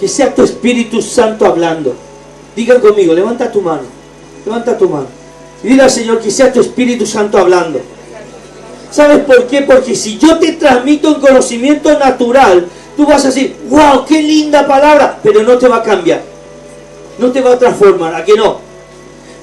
Que sea tu Espíritu Santo hablando. Digan conmigo, levanta tu mano. Levanta tu mano. Y dile al Señor que sea tu Espíritu Santo hablando. ¿Sabes por qué? Porque si yo te transmito un conocimiento natural, tú vas a decir, wow, qué linda palabra, pero no te va a cambiar. No te va a transformar, ¿a que no?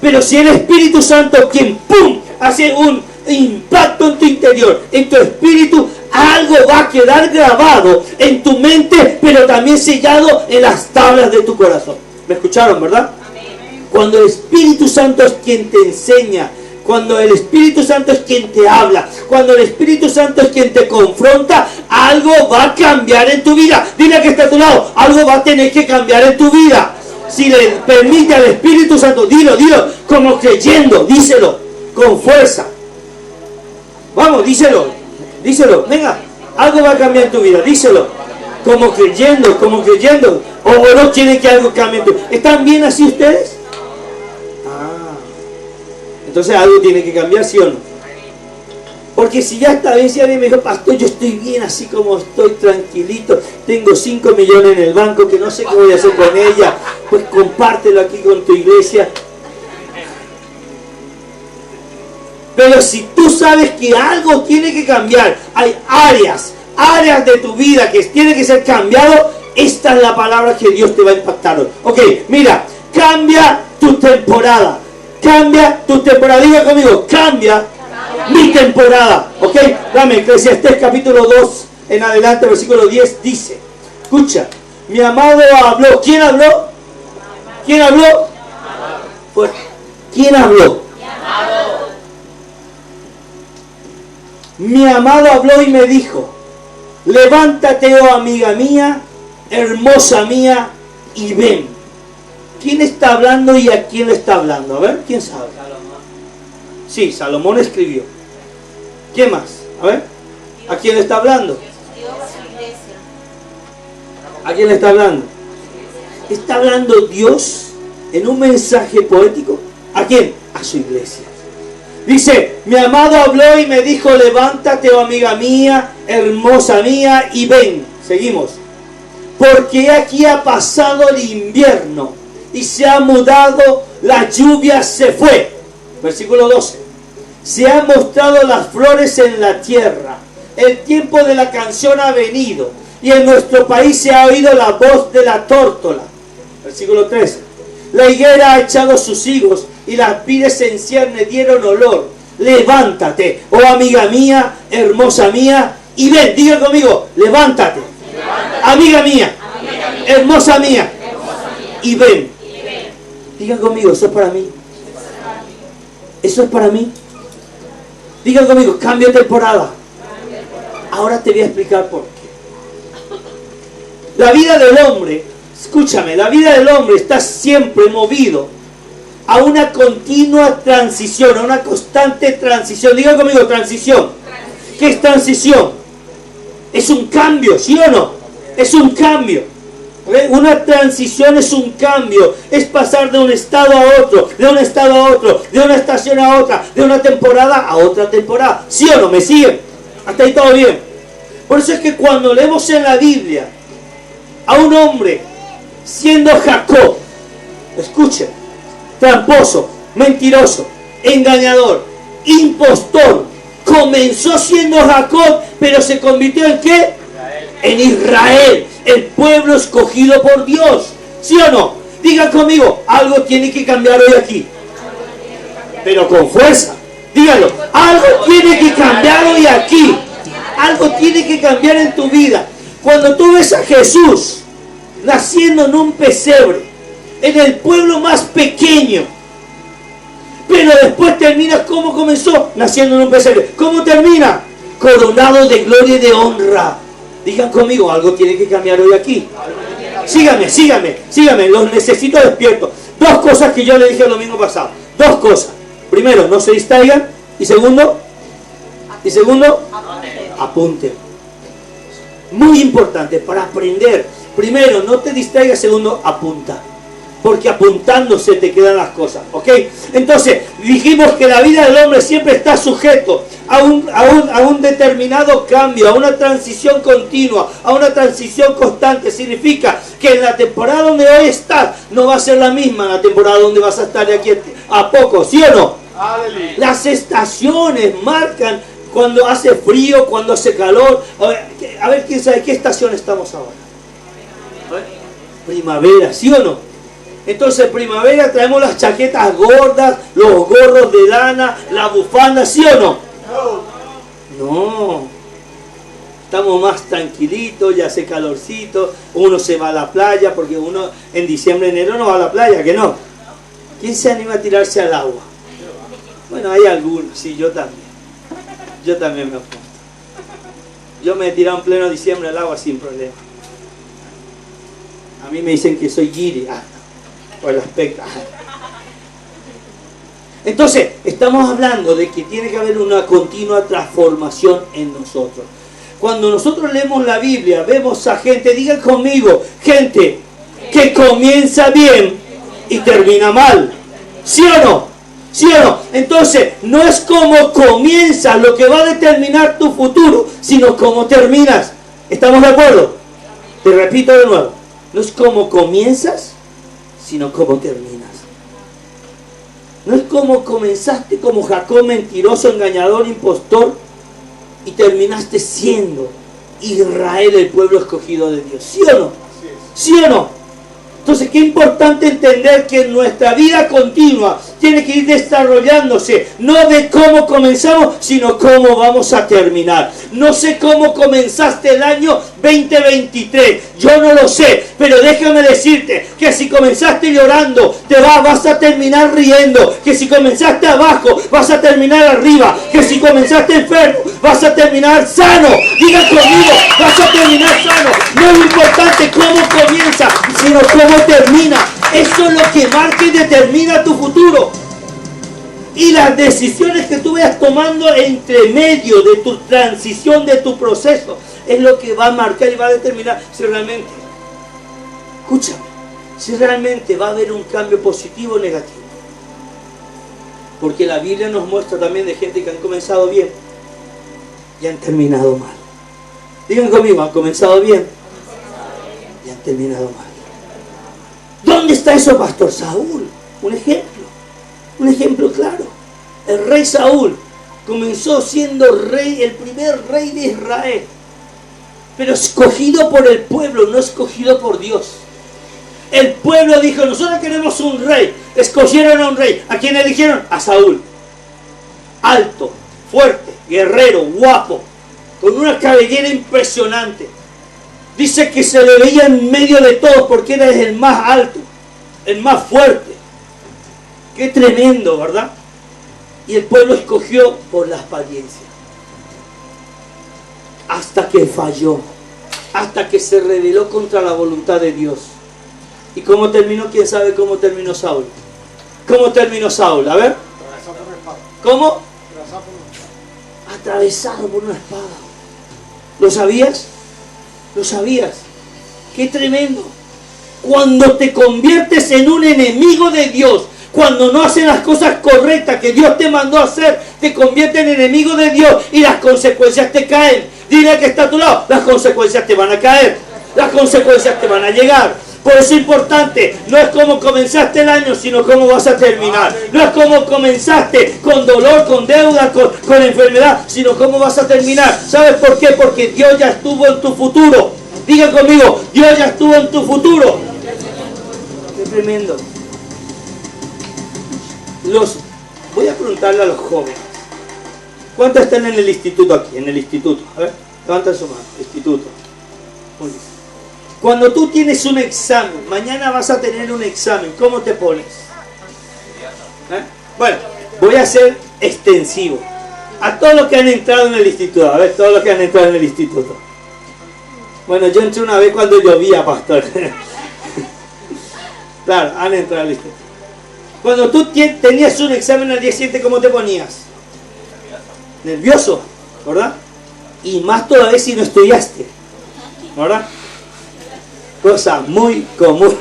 Pero si el Espíritu Santo, quien ¡pum!, hace un impacto en tu interior, en tu espíritu, algo va a quedar grabado en tu mente, pero también sellado en las tablas de tu corazón. ¿Me escucharon, verdad? Amén. Cuando el Espíritu Santo es quien te enseña, cuando el Espíritu Santo es quien te habla, cuando el Espíritu Santo es quien te confronta, algo va a cambiar en tu vida. Dile que está a tu lado, algo va a tener que cambiar en tu vida. Si le permite al Espíritu Santo, dilo, como creyendo, díselo, con fuerza. Vamos, díselo, venga, algo va a cambiar en tu vida, díselo, como creyendo, o no quieren que algo cambie en tu vida. ¿Están bien así ustedes? Entonces algo tiene que cambiar, ¿sí o no? Porque si ya está bien, si alguien me dijo, pastor, yo estoy bien así como estoy, tranquilito, tengo 5 millones en el banco que no sé qué voy a hacer con ella, pues compártelo aquí con tu iglesia. Pero si tú sabes que algo tiene que cambiar, hay áreas de tu vida que tiene que ser cambiado, esta es la palabra que Dios te va a impactar hoy. Ok, mira, cambia tu temporada. Diga conmigo, cambia mi temporada. Ok, dame Eclesiastés capítulo 2 en adelante, versículo 10 dice, escucha, mi amado habló. ¿Quién habló? Pues, ¿quién habló? Mi amado habló y me dijo, levántate, oh amiga mía, hermosa mía, y ven. ¿Quién está hablando y a quién le está hablando? A ver, ¿quién sabe? Salomón. Sí, Salomón escribió. ¿Quién más? A ver, ¿a quién le está hablando? ¿A quién le está hablando? ¿Está hablando Dios en un mensaje poético? ¿A quién? A su iglesia. Dice, mi amado habló y me dijo, levántate, oh amiga mía, hermosa mía, y ven. Seguimos. Porque aquí ha pasado el invierno y se ha mudado, la lluvia se fue. Versículo 12. Se han mostrado las flores en la tierra. El tiempo de la canción ha venido. Y en nuestro país se ha oído la voz de la tórtola. Versículo 13. La higuera ha echado sus higos y las vides en cierne dieron olor. Levántate, oh amiga mía, hermosa mía, y ven, diga conmigo, levántate. Amiga mía, hermosa mía, y ven. Diga conmigo, eso es para mí. Eso es para mí. Diga conmigo, cambio de temporada. Ahora te voy a explicar por qué. La vida del hombre, escúchame, la vida del hombre está siempre movido a una continua transición, a una constante transición. Diga conmigo, transición. ¿Qué es transición? Es un cambio, ¿sí o no? Es un cambio. Una transición es un cambio, es pasar de un estado a otro, de un estado a otro, de una estación a otra, de una temporada a otra temporada. ¿Sí o no? ¿Me siguen? Hasta ahí todo bien. Por eso es que cuando leemos en la Biblia a un hombre siendo Jacob, escuchen, tramposo, mentiroso, engañador, impostor, comenzó siendo Jacob, pero se convirtió en ¿qué? En Israel, el pueblo escogido por Dios. ¿Sí o no? Diga conmigo, algo tiene que cambiar hoy aquí. Pero con fuerza. Dígalo, algo tiene que cambiar hoy aquí. Algo tiene que cambiar en tu vida. Cuando tú ves a Jesús naciendo en un pesebre, en el pueblo más pequeño, pero después termina, ¿cómo comenzó? Naciendo en un pesebre. ¿Cómo termina? Coronado de gloria y de honra. Digan conmigo, algo tiene que cambiar hoy aquí. Síganme, los necesito despiertos. 2 cosas que yo le dije el domingo pasado. 2 cosas. Primero, no se distraigan. Y segundo, apunten. Muy importante para aprender. Primero, no te distraigas. Segundo, apunta. porque apuntándose te quedan las cosas, ¿ok? Entonces, dijimos que la vida del hombre siempre está sujeto a un determinado cambio, a una transición continua, a una transición constante. Significa que en la temporada donde hoy estás no va a ser la misma en la temporada donde vas a estar de aquí a poco, ¿sí o no? Aleluya. Las estaciones marcan cuando hace frío, cuando hace calor. A ver, quién sabe qué estación estamos ahora. Primavera, ¿sí o no? Entonces, primavera traemos las chaquetas gordas, los gorros de lana, la bufanda, ¿sí o no? No. Estamos más tranquilitos, ya hace calorcito, uno se va a la playa, porque uno en diciembre, enero no va a la playa, ¿que no? ¿Quién se anima a tirarse al agua? Bueno, hay algunos, sí, yo también. Yo también me apunto. Yo me he tirado en pleno diciembre al agua sin problema. A mí me dicen que soy guiri, por el aspecto. Entonces, estamos hablando de que tiene que haber una continua transformación en nosotros. Cuando nosotros leemos la Biblia, vemos a gente, digan conmigo, gente que comienza bien y termina mal. ¿Sí o no? ¿Sí o no? Entonces, no es cómo comienzas lo que va a determinar tu futuro, sino cómo terminas. ¿Estamos de acuerdo? Te repito de nuevo. No es cómo comienzas, sino cómo terminas. No es como comenzaste como Jacob, mentiroso, engañador, impostor, y terminaste siendo Israel, el pueblo escogido de Dios. ¿Sí o no? ¿Sí o no? Entonces, qué importante entender que nuestra vida continua tiene que ir desarrollándose, no de cómo comenzamos, sino cómo vamos a terminar. No sé cómo comenzaste el año 2023, yo no lo sé, pero déjame decirte que si comenzaste llorando, vas a terminar riendo, que si comenzaste abajo, vas a terminar arriba, que si comenzaste enfermo, vas a terminar sano. Diga conmigo, vas a terminar sano. No es importante cómo comienza, sino cómo termina. Eso es lo que marca y determina tu futuro. Y las decisiones que tú vayas tomando entre medio de tu transición, de tu proceso, es lo que va a marcar y va a determinar si realmente, escúchame, si realmente va a haber un cambio positivo o negativo. Porque la Biblia nos muestra también de gente que han comenzado bien y han terminado mal. Digan conmigo, han comenzado bien y han terminado mal. ¿Dónde está eso, Pastor Saúl? Un ejemplo claro. El rey Saúl comenzó siendo rey, el primer rey de Israel, pero escogido por el pueblo, no escogido por Dios. El pueblo dijo, nosotros queremos un rey. Escogieron a un rey. ¿A quién eligieron? A Saúl. Alto, fuerte, guerrero, guapo, con una cabellera impresionante. Dice que se le veía en medio de todos porque era el más alto, el más fuerte. Qué tremendo, ¿verdad? Y el pueblo escogió por la apariencia. Hasta que falló. Hasta que se rebeló contra la voluntad de Dios. ¿Y cómo terminó? ¿Quién sabe cómo terminó Saúl? ¿Cómo terminó Saúl? A ver. ¿Cómo? Atravesado por una espada. ¿Lo sabías? ¿Lo sabías? ¡Qué tremendo! Cuando te conviertes en un enemigo de Dios, cuando no haces las cosas correctas que Dios te mandó a hacer, te conviertes en enemigo de Dios y las consecuencias te caen. Dile al que está a tu lado, las consecuencias te van a caer, las consecuencias te van a llegar. Por eso es importante, no es cómo comenzaste el año, sino cómo vas a terminar. No es cómo comenzaste con dolor, con deuda, con enfermedad, sino cómo vas a terminar. ¿Sabes por qué? Porque Dios ya estuvo en tu futuro. Diga conmigo, Dios ya estuvo en tu futuro. Qué tremendo. Voy a preguntarle a los jóvenes. ¿Cuántos están en el instituto aquí? En el instituto. A ver, levanten su mano. Instituto. Muy bien. Cuando tú tienes un examen, mañana vas a tener un examen, ¿cómo te pones? Bueno, voy a ser extensivo. A todos los que han entrado en el instituto, a ver, todos los que han entrado en el instituto. Bueno, yo entré una vez cuando llovía, pastor. Claro, han entrado al instituto. Cuando tú tenías un examen al día siguiente, ¿cómo te ponías? Nervioso, ¿verdad? Y más todavía si no estudiaste, ¿verdad? Cosa muy común.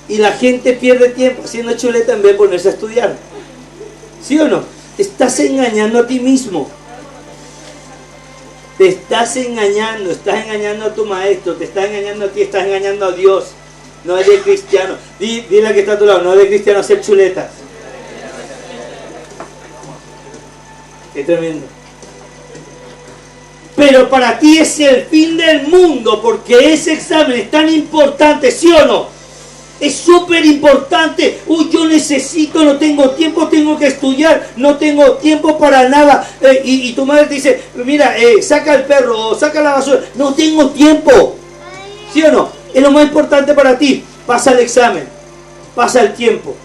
Y la gente pierde tiempo haciendo chuleta en vez de ponerse a estudiar. ¿Sí o no? Te estás engañando a ti mismo. Te estás engañando a tu maestro, te estás engañando a ti, estás engañando a Dios. No es de cristiano. Dile al que está a tu lado, no es de cristiano hacer chuletas. Qué tremendo. Pero para ti es el fin del mundo, porque ese examen es tan importante, ¿sí o no? Es súper importante. Uy, yo necesito, no tengo tiempo, tengo que estudiar, no tengo tiempo para nada. Y tu madre te dice, mira, saca el perro, o saca la basura. No tengo tiempo. ¿Sí o no? Es lo más importante para ti. Pasa el examen, pasa el tiempo.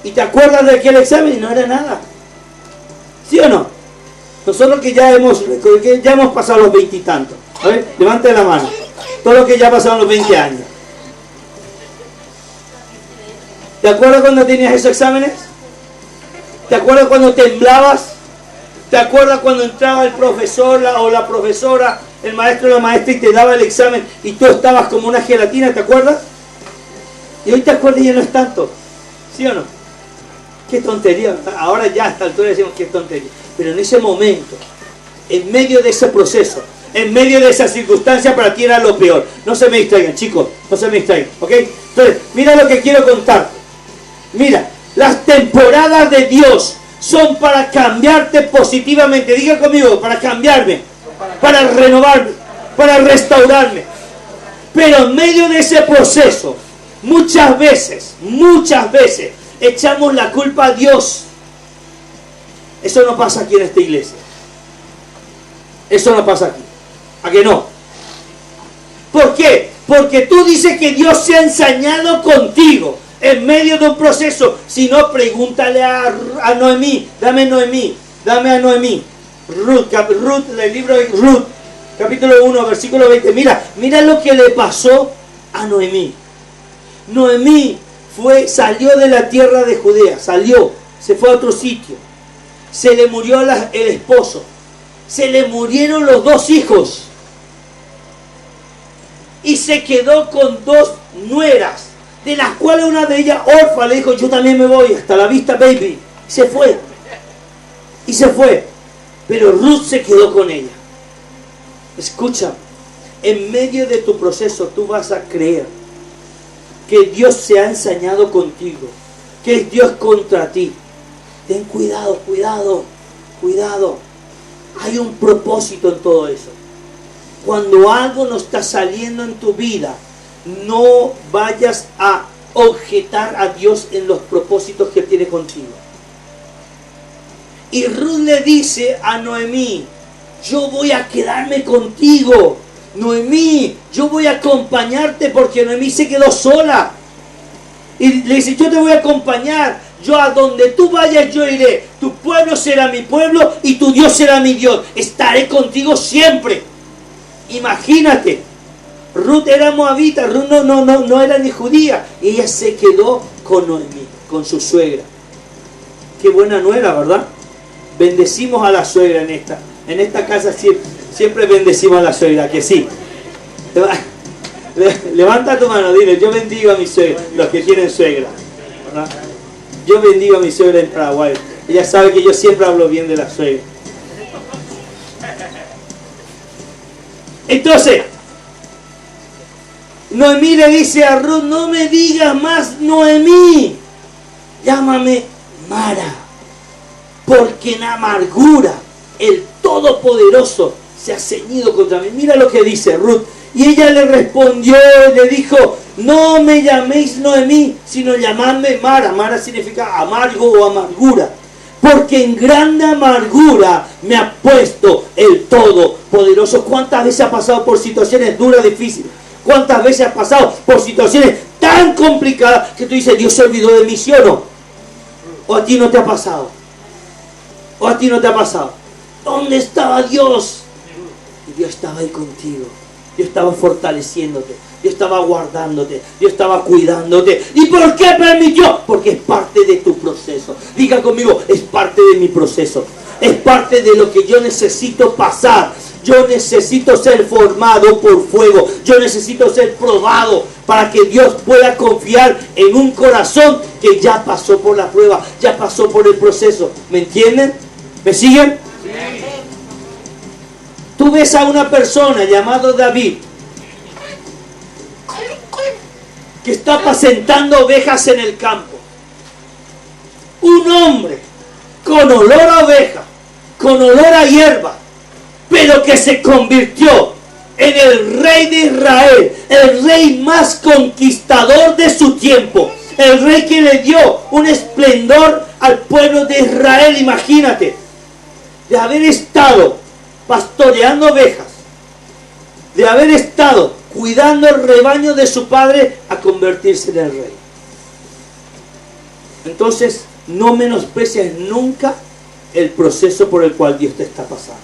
Y te acuerdas de aquel examen y no era nada. ¿Sí o no? Nosotros que ya hemos pasado los 20 y tantos. A ver, levante la mano. Todos los que ya pasaron los 20 años. ¿Te acuerdas cuando tenías esos exámenes? ¿Te acuerdas cuando temblabas? ¿Te acuerdas cuando entraba el profesor o la profesora, el maestro o la maestra y te daba el examen y tú estabas como una gelatina? ¿Te acuerdas? Y hoy te acuerdas y ya no es tanto. ¿Sí o no? Qué tontería. Ahora ya a esta altura decimos qué tontería. Pero en ese momento, en medio de ese proceso, en medio de esa circunstancia, para ti era lo peor. No se me distraigan, chicos. No se me distraigan. ¿Ok? Entonces, mira lo que quiero contarte. Mira, las temporadas de Dios son para cambiarte positivamente. Diga conmigo, para cambiarme, para renovarme, para restaurarme. Pero en medio de ese proceso, muchas veces, echamos la culpa a Dios. Eso no pasa aquí en esta iglesia. Eso no pasa aquí. ¿A qué no? ¿Por qué? Porque tú dices que Dios se ha ensañado contigo en medio de un proceso. Si no, pregúntale a Noemí. Dame a Noemí. Ruth, el libro de Ruth, capítulo 1, versículo 20. Mira lo que le pasó a Noemí. Noemí salió de la tierra de Judea, se fue a otro sitio. Se le murió el esposo. Se le murieron los 2 hijos. Y se quedó con 2 nueras, de las cuales una de ellas, órfana, le dijo, yo también me voy, hasta la vista, baby. Se fue. Pero Ruth se quedó con ella. Escucha, en medio de tu proceso tú vas a creer que Dios se ha ensañado contigo, que es Dios contra ti. Ten cuidado. Hay un propósito en todo eso. Cuando algo no está saliendo en tu vida, no vayas a objetar a Dios en los propósitos que tiene contigo. Y Ruth le dice a Noemí, yo voy a quedarme contigo. Noemí, yo voy a acompañarte, porque Noemí se quedó sola. Y le dice, yo te voy a acompañar. Yo a donde tú vayas yo iré. Tu pueblo será mi pueblo y tu Dios será mi Dios. Estaré contigo siempre. Imagínate. Ruth era moabita. Ruth no era ni judía. Y ella se quedó con Noemí, con su suegra. Qué buena nuera, ¿verdad? Bendecimos a la suegra en esta casa. Siempre bendecimos a la suegra, que sí. Levanta tu mano, dile, yo bendigo a mi suegra. Los que tienen suegra, ¿verdad? Yo bendigo a mi suegra en Paraguay. Ella sabe que yo siempre hablo bien de la suegra. Entonces, Noemí le dice a Ruth, no me digas más Noemí, llámame Mara, porque en amargura el Todopoderoso se ha ceñido contra mí. Mira lo que dice Ruth. Y ella le respondió y le dijo, no me llaméis Noemí, sino llamadme Mara. Mara significa amargo o amargura. Porque en grande amargura me ha puesto el Todopoderoso. ¿Cuántas veces has pasado por situaciones duras, difíciles? ¿Cuántas veces has pasado por situaciones tan complicadas que tú dices, Dios se olvidó de mí, ¿sí o no? ¿O a ti no te ha pasado? ¿O a ti no te ha pasado? ¿Dónde estaba Dios? Y Dios estaba ahí contigo. Dios estaba fortaleciéndote, Dios estaba guardándote, Dios estaba cuidándote. ¿Y por qué permitió? Porque es parte de tu proceso. Diga conmigo, es parte de mi proceso. Es parte de lo que yo necesito pasar. Yo necesito ser formado por fuego. Yo necesito ser probado para que Dios pueda confiar en un corazón que ya pasó por la prueba, ya pasó por el proceso. ¿Me entienden? ¿Me siguen? Sí. Tú ves a una persona llamada David que está apacentando ovejas en el campo. Un hombre con olor a oveja, con olor a hierba, pero que se convirtió en el rey de Israel, el rey más conquistador de su tiempo, el rey que le dio un esplendor al pueblo de Israel. Imagínate, de haber estado pastoreando ovejas, de haber estado cuidando el rebaño de su padre, a convertirse en el rey. Entonces, no menosprecies nunca el proceso por el cual Dios te está pasando.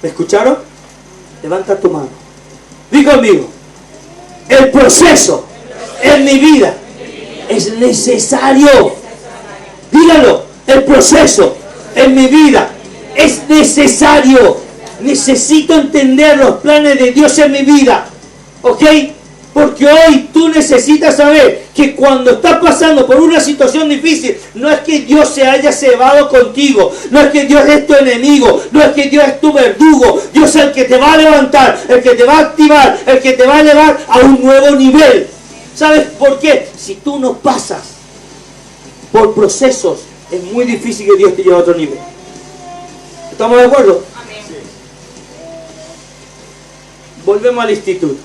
¿Me escucharon? Levanta tu mano. Di conmigo: el proceso en mi vida es necesario. Dígalo: el proceso en mi vida es necesario. Necesito entender los planes de Dios en mi vida. ¿Ok? Porque hoy tú necesitas saber que cuando estás pasando por una situación difícil, no es que Dios se haya cebado contigo, no es que Dios es tu enemigo, no es que Dios es tu verdugo. Dios es el que te va a levantar, el que te va a activar, el que te va a elevar a un nuevo nivel. ¿Sabes por qué? Si tú no pasas por procesos, es muy difícil que Dios te lleve a otro nivel. ¿Estamos de acuerdo? Amén. Sí. Volvemos al instituto.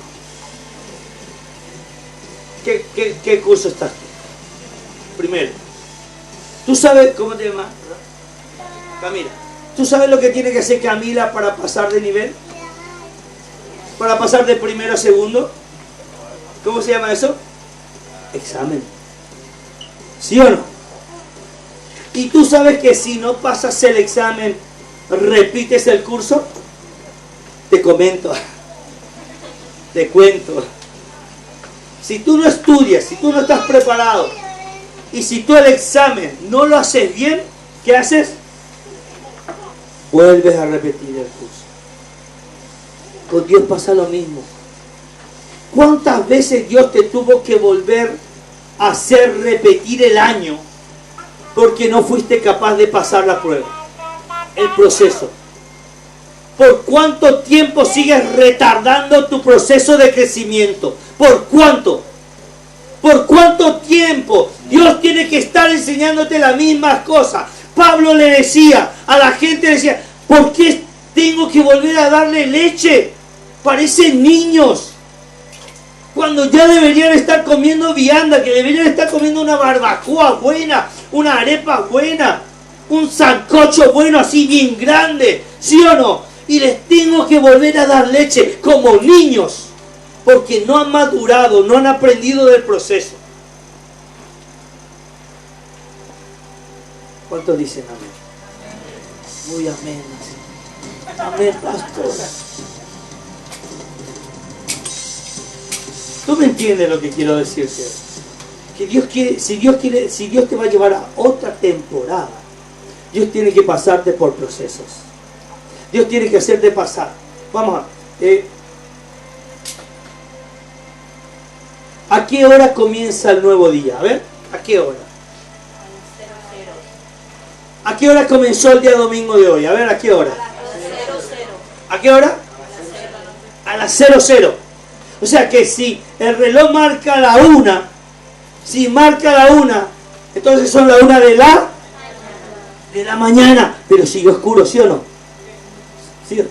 ¿Qué curso estás tú? Primero, ¿tú sabes cómo te llamas? Camila. ¿Tú sabes lo que tiene que hacer Camila para pasar de nivel? Para pasar de primero a segundo. ¿Cómo se llama eso? Examen. ¿Sí o no? ¿Y tú sabes que si no pasas el examen, repites el curso? Te comento. Te cuento. Si tú no estudias, si tú no estás preparado, y si tú el examen no lo haces bien, ¿qué haces? Vuelves a repetir el curso. Con Dios pasa lo mismo. ¿Cuántas veces Dios te tuvo que volver a hacer repetir el año porque no fuiste capaz de pasar la prueba, el proceso? ¿Por cuánto tiempo sigues retardando tu proceso de crecimiento? ¿Por cuánto? ¿Por cuánto tiempo? Dios tiene que estar enseñándote las mismas cosas. Pablo le decía a la gente, decía: ¿por qué tengo que volver a darle leche? Parecen niños. Cuando ya deberían estar comiendo vianda, que deberían estar comiendo una barbacoa buena, una arepa buena, un sancocho bueno así bien grande, ¿sí o no? Y les tengo que volver a dar leche como niños, porque no han madurado, no han aprendido del proceso. ¿Cuántos dicen amén? Muy amén. Amén, pastor. ¿Tú me entiendes lo que quiero decirte? Que Dios quiere, si Dios te va a llevar a otra temporada, Dios tiene que pasarte por procesos. Dios tiene que hacerte pasar. Vamos ¿a qué hora comienza el nuevo día? A ver, ¿a qué hora? ¿A qué hora comenzó el día domingo de hoy? A ver, ¿a qué hora? ¿A qué hora? A las 00. O sea que si el reloj marca la 1, si marca la 1, entonces son la 1 de la mañana, pero sigue oscuro, ¿sí o no? ¿Sí?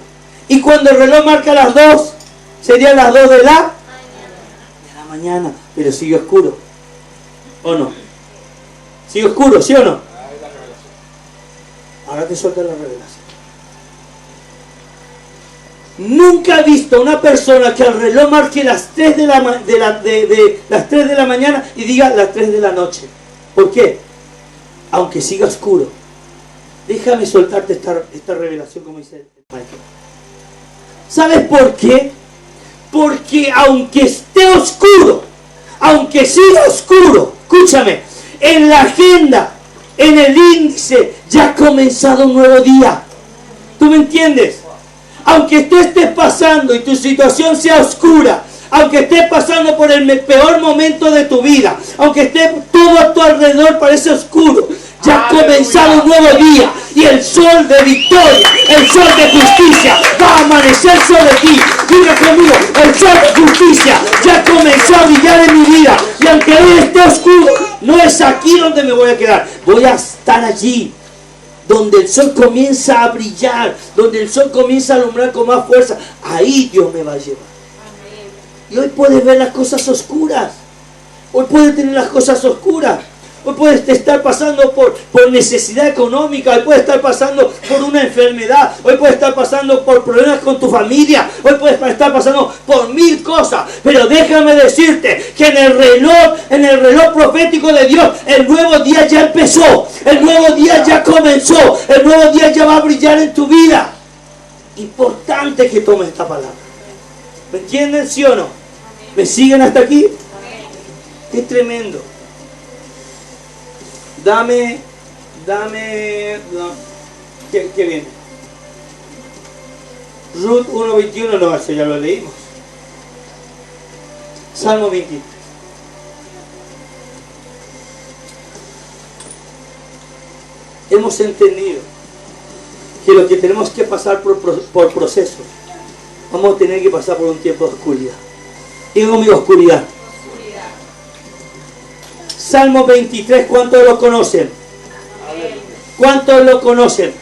Y cuando el reloj marca las 2, serían las 2 de la mañana, pero sigue oscuro, ¿o no? Sigue oscuro, ¿sí o no? Ahora te suelta la revelación. Nunca he visto una persona que al reloj marque las 3 de las 3 de la mañana y diga las 3 de la noche. ¿Por qué? Aunque siga oscuro. Déjame soltarte esta revelación, como dice el maestro. ¿Sabes por qué? Porque aunque esté oscuro, aunque siga oscuro, escúchame, en la agenda, en el índice, ya ha comenzado un nuevo día. ¿Tú me entiendes? Aunque tú estés pasando y tu situación sea oscura, aunque estés pasando por el peor momento de tu vida, aunque esté todo a tu alrededor parece oscuro, ya ha comenzado un nuevo día y el sol de victoria, el sol de justicia va a amanecer sobre ti. Diga conmigo, el sol de justicia ya comenzó a brillar en mi vida, y aunque hoy esté oscuro, no es aquí donde me voy a quedar, voy a estar allí donde el sol comienza a brillar, donde el sol comienza a alumbrar con más fuerza. Ahí Dios me va a llevar. Y hoy puedes ver las cosas oscuras. Hoy puedes tener las cosas oscuras. Hoy puedes estar pasando por necesidad económica. Hoy puedes estar pasando por una enfermedad. Hoy puedes estar pasando por problemas con tu familia. Hoy puedes estar pasando por 1000 cosas. Pero déjame decirte que en el reloj profético de Dios, el nuevo día ya empezó. El nuevo día ya comenzó. El nuevo día ya va a brillar en tu vida. Importante que tomes esta palabra. ¿Me entienden, sí o no? ¿Me siguen hasta aquí? Qué tremendo. Dame, ¿qué viene? Ruth 1:21, no, eso ya lo leímos. Salmo 23. Hemos entendido que lo que tenemos que pasar por procesos, vamos a tener que pasar por un tiempo de oscuridad. Digo mi oscuridad. Salmo 23, ¿cuántos lo conocen? ¿Cuántos lo conocen?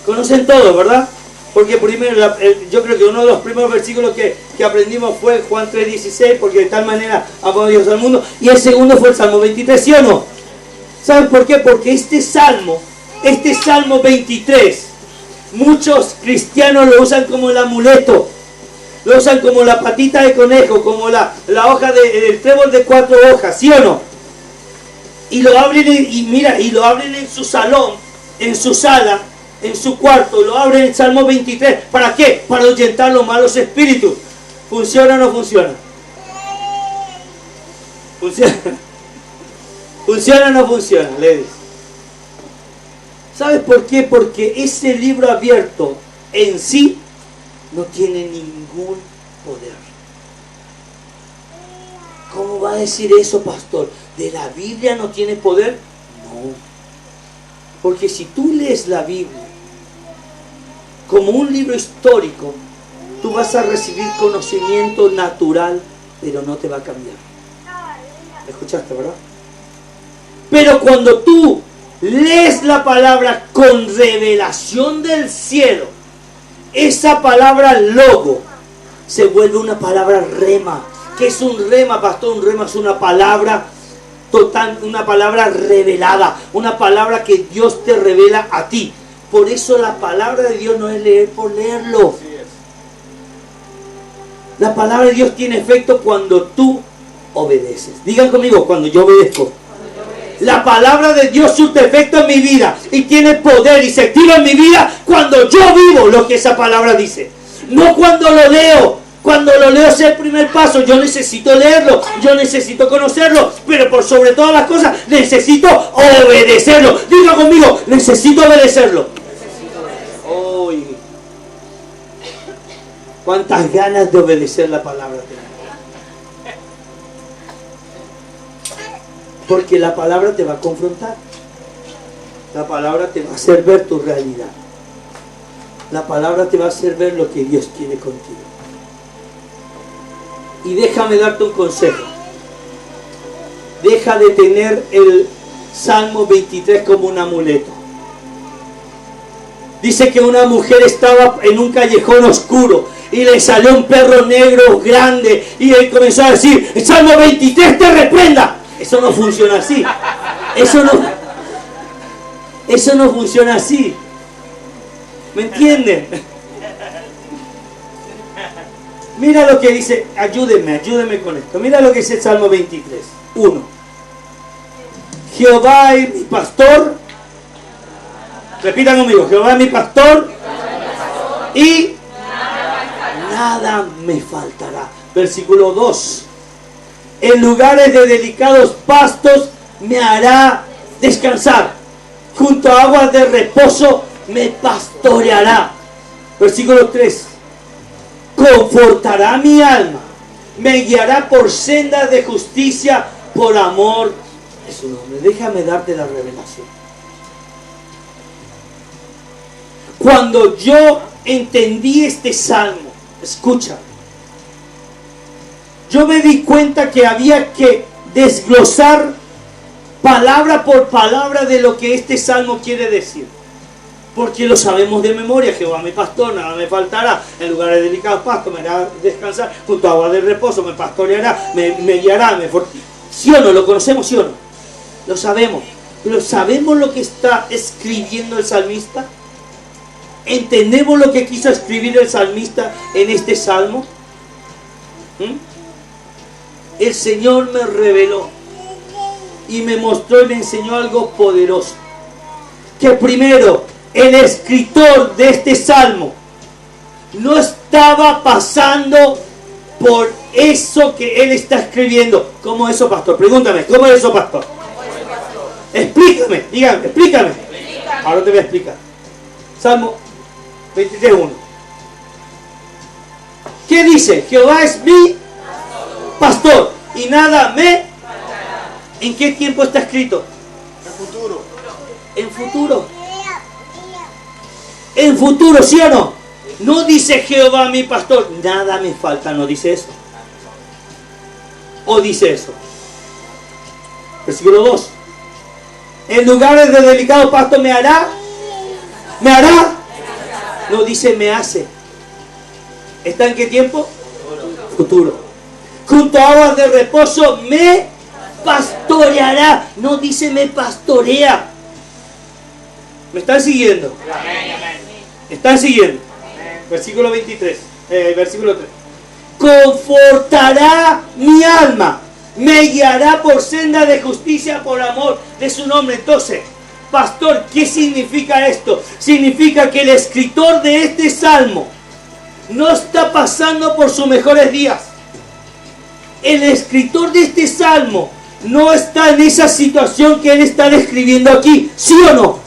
Conocen todos, ¿verdad? Porque primero, yo creo que uno de los primeros versículos que aprendimos fue Juan 3:16, porque de tal manera amó Dios al mundo. Y el segundo fue el Salmo 23, ¿sí o no? ¿Saben por qué? Porque este Salmo 23, muchos cristianos lo usan como el amuleto. Lo usan como la patita de conejo, como la hoja del trébol de 4 hojas, ¿sí o no? Y lo abren y lo abren en su salón, en su sala, en su cuarto, lo abren en el Salmo 23. ¿Para qué? Para ahuyentar los malos espíritus. ¿Funciona o no funciona? ¿Funciona? ¿Funciona o no funciona, ladies? ¿Sabes por qué? Porque ese libro abierto en sí no tiene ningún poder. ¿Cómo va a decir eso, pastor? ¿De la Biblia no tiene poder? No. Porque si tú lees la Biblia como un libro histórico, tú vas a recibir conocimiento natural, pero no te va a cambiar. ¿Me escuchaste, verdad? Pero cuando tú lees la palabra con revelación del cielo, esa palabra logo se vuelve una palabra rema. ¿Qué es un rema, pastor? Un rema es una palabra total, una palabra revelada, una palabra que Dios te revela a ti. Por eso la palabra de Dios no es leer por leerlo. La palabra de Dios tiene efecto cuando tú obedeces. Digan conmigo, cuando yo obedezco. La palabra de Dios surte efecto en mi vida y tiene poder y se activa en mi vida cuando yo vivo lo que esa palabra dice. No cuando lo leo. Cuando lo leo es el primer paso. Yo necesito leerlo, yo necesito conocerlo, pero por sobre todas las cosas necesito obedecerlo. Diga conmigo, necesito obedecerlo. Uy, cuántas ganas de obedecer la palabra de Dios. Porque la palabra te va a confrontar. La palabra te va a hacer ver tu realidad. La palabra te va a hacer ver lo que Dios quiere contigo. Y déjame darte un consejo. Deja de tener el Salmo 23 como un amuleto. Dice que una mujer estaba en un callejón oscuro y le salió un perro negro grande y él comenzó a decir: el Salmo 23 te reprenda. Eso no funciona así. Eso no funciona así. ¿Me entienden? Mira lo que dice, ayúdenme con esto. Mira lo que dice el Salmo 23. 1. Jehová es mi pastor. Repitan conmigo. Jehová es mi pastor. Y nada me faltará. Versículo 2. En lugares de delicados pastos me hará descansar. Junto a aguas de reposo me pastoreará. Versículo 3. Confortará mi alma, me guiará por sendas de justicia por amor de su nombre. Déjame darte la revelación. Cuando yo entendí este salmo, escucha, yo me di cuenta que había que desglosar palabra por palabra de lo que este salmo quiere decir. Porque lo sabemos de memoria. Jehová mi pastor, nada me faltará. En lugares delicados pastos me hará descansar. Junto a agua de reposo me pastoreará, me guiará. ¿Sí o no? ¿Lo conocemos, sí o no? Lo sabemos. Pero ¿sabemos lo que está escribiendo el salmista? ¿Entendemos lo que quiso escribir el salmista en este salmo? El Señor me reveló y me mostró y me enseñó algo poderoso. Que primero, el escritor de este salmo no estaba pasando por eso que él está escribiendo. ¿Cómo es eso, pastor? Pregúntame, ¿cómo es eso, pastor? Explícame, dígame, explícame. Ahora te voy a explicar. Salmo 23:1. ¿Qué dice? Jehová es mi pastor y nada me... ¿En qué tiempo está escrito? En futuro. En futuro. En futuro, ¿sí o no? No dice Jehová mi pastor, nada me falta, no dice eso. ¿O dice eso? Versículo 2. En lugares de delicado pasto me hará. ¿Me hará? No dice me hace. ¿Está en qué tiempo? Futuro. Junto a aguas de reposo me pastoreará. No dice me pastorea. ¿Me están siguiendo? ¿Están siguiendo? Versículo 23. Versículo 3. Confortará mi alma, me guiará por senda de justicia por amor de su nombre. Entonces, pastor, ¿qué significa esto? Significa que el escritor de este salmo no está pasando por sus mejores días. El escritor de este salmo no está en esa situación que él está describiendo aquí. ¿Sí o no?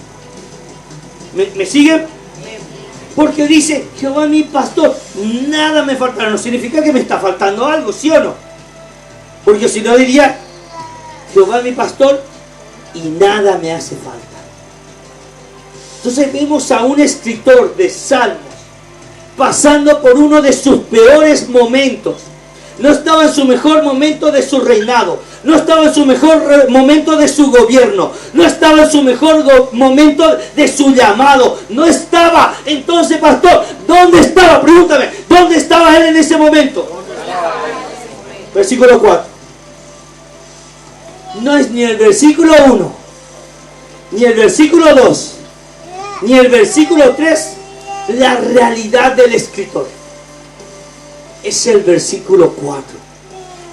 ¿Me siguen? Porque dice, Jehová mi pastor, nada me faltará. No significa que me está faltando algo, ¿sí o no? Porque si no diría, Jehová mi pastor y nada me hace falta. Entonces vemos a un escritor de salmos pasando por uno de sus peores momentos. No estaba en su mejor momento de su reinado. No estaba en su mejor momento de su gobierno. No estaba en su mejor momento de su llamado. No estaba. Entonces, pastor, ¿dónde estaba? Pregúntame, ¿dónde estaba él en ese momento? Versículo 4. No es ni el versículo 1, ni el versículo 2, ni el versículo 3 la realidad del escritor. Es el versículo 4.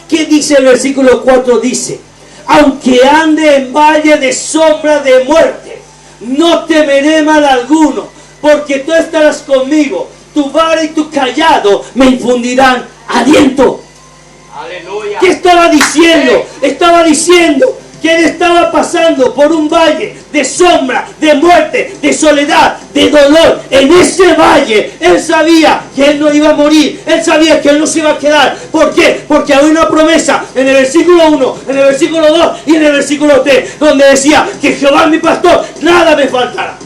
¿Qué dice el versículo 4? Dice, aunque ande en valle de sombra de muerte, no temeré mal alguno, porque tú estarás conmigo, tu vara y tu cayado me infundirán aliento. Aleluya. ¿Qué estaba diciendo? Estaba diciendo que él estaba pasando por un valle de sombra, de muerte, de soledad, de dolor. En ese valle él sabía que él no iba a morir. Él sabía que él no se iba a quedar. ¿Por qué? Porque había una promesa en el versículo 1, en el versículo 2 y en el versículo 3, donde decía que Jehová es mi pastor, nada me faltará.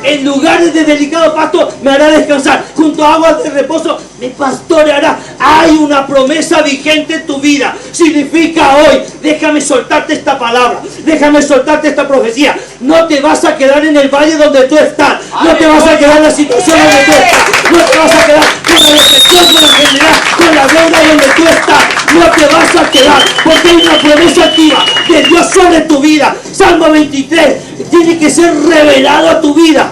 En lugares de delicado pasto me hará descansar. Junto a aguas de reposo me pastoreará. Hay una promesa vigente en tu vida. Significa hoy, déjame soltarte esta palabra. Déjame soltarte esta profecía. No te vas a quedar en el valle donde tú estás. No te vas a quedar en la situación donde tú estás. No te vas a quedar con la depresión, con la enfermedad, con la deuda donde tú estás. No te vas a quedar, porque hay una promesa activa de Dios sobre tu vida. Salmo 23 tiene que ser revelado a tu vida.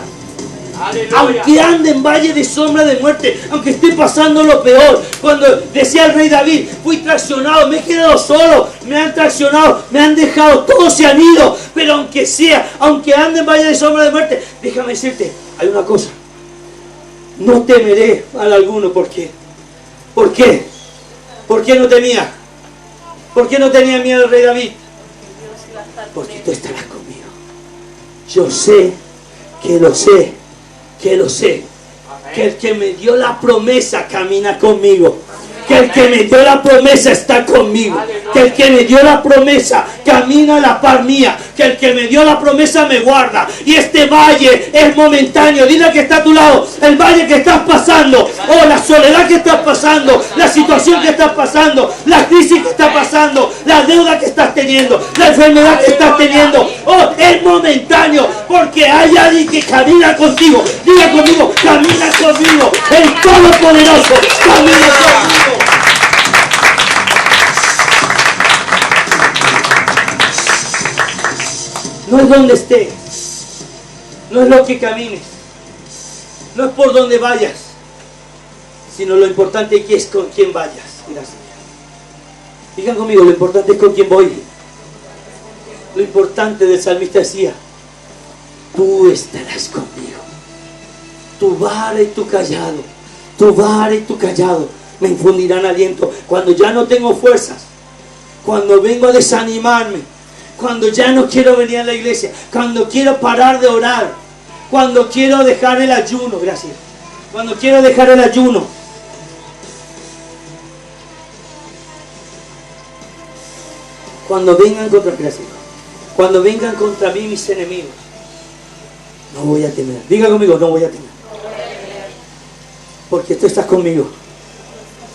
Aleluya. Aunque ande en valle de sombra de muerte, aunque esté pasando lo peor. Cuando decía el rey David, fui traicionado, me he quedado solo, me han traicionado, me han dejado, todos se han ido. Pero aunque sea, aunque ande en valle de sombra de muerte, déjame decirte, hay una cosa. No temeré mal alguno. ¿Por qué? ¿Por qué? ¿Por qué no temía? ¿Por qué no tenía miedo el rey David? Porque tú estarás conmigo. Yo sé que lo sé, que lo sé. Que el que me dio la promesa camina conmigo. Que el que me dio la promesa está conmigo. Que el que me dio la promesa camina a la par mía. Que el que me dio la promesa me guarda. Y este valle es momentáneo. Dile al que está a tu lado, el valle que estás pasando, o la soledad que estás pasando, la situación que estás pasando, la crisis que estás pasando, la deuda que estás teniendo, la enfermedad que estás teniendo, es momentáneo, porque hay alguien que camina contigo. Diga conmigo, camina conmigo. El Todopoderoso camina conmigo. No es donde estés, no es lo que camines, no es por donde vayas, sino lo importante aquí es con quién vayas. Gracias. Digan conmigo, lo importante es con quién voy. Lo importante del salmista decía, tú estarás conmigo. Tu vara y tu callado, tu vara y tu callado me infundirán aliento. Cuando ya no tengo fuerzas, cuando vengo a desanimarme, cuando ya no quiero venir a la iglesia, cuando quiero parar de orar, cuando quiero dejar el ayuno, gracias, cuando quiero dejar el ayuno, cuando vengan contra mí mis enemigos, no voy a temer. Diga conmigo, no voy a temer, porque tú estás conmigo.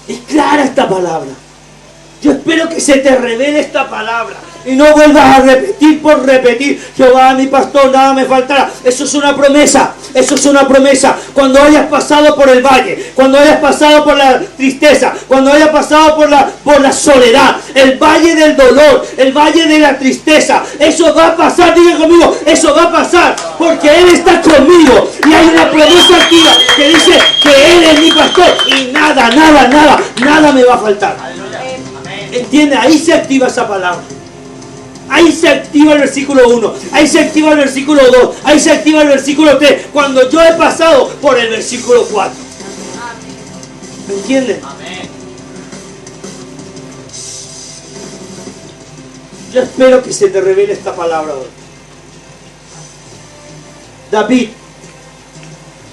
Declara esta palabra. Yo espero que se te revele esta palabra y no vuelvas a repetir por repetir. Jehová mi pastor, nada me faltará. Eso es una promesa. Eso es una promesa. Cuando hayas pasado por el valle, cuando hayas pasado por la tristeza, cuando hayas pasado por la soledad, el valle del dolor, el valle de la tristeza, eso va a pasar. Diga conmigo, eso va a pasar, porque Él está conmigo. Y hay una promesa activa que dice que Él es mi pastor y nada me va a faltar. ¿Entiende? Ahí se activa esa palabra. Ahí se activa el versículo 1. Ahí se activa el versículo 2. Ahí se activa el versículo 3. Cuando yo he pasado por el versículo 4. ¿Me entienden? Yo espero que se te revele esta palabra hoy. David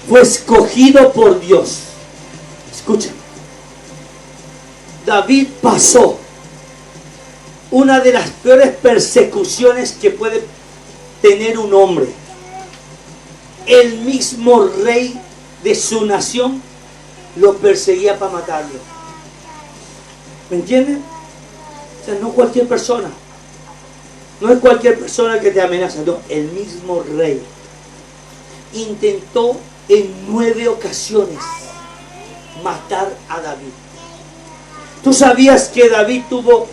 fue escogido por Dios. Escuchen. David pasó una de las peores persecuciones que puede tener un hombre. El mismo rey de su nación lo perseguía para matarlo. ¿Me entienden? O sea, no cualquier persona. No es cualquier persona que te amenaza, no, el mismo rey. Intentó en 9 ocasiones matar a David. ¿Tú sabías que David tuvo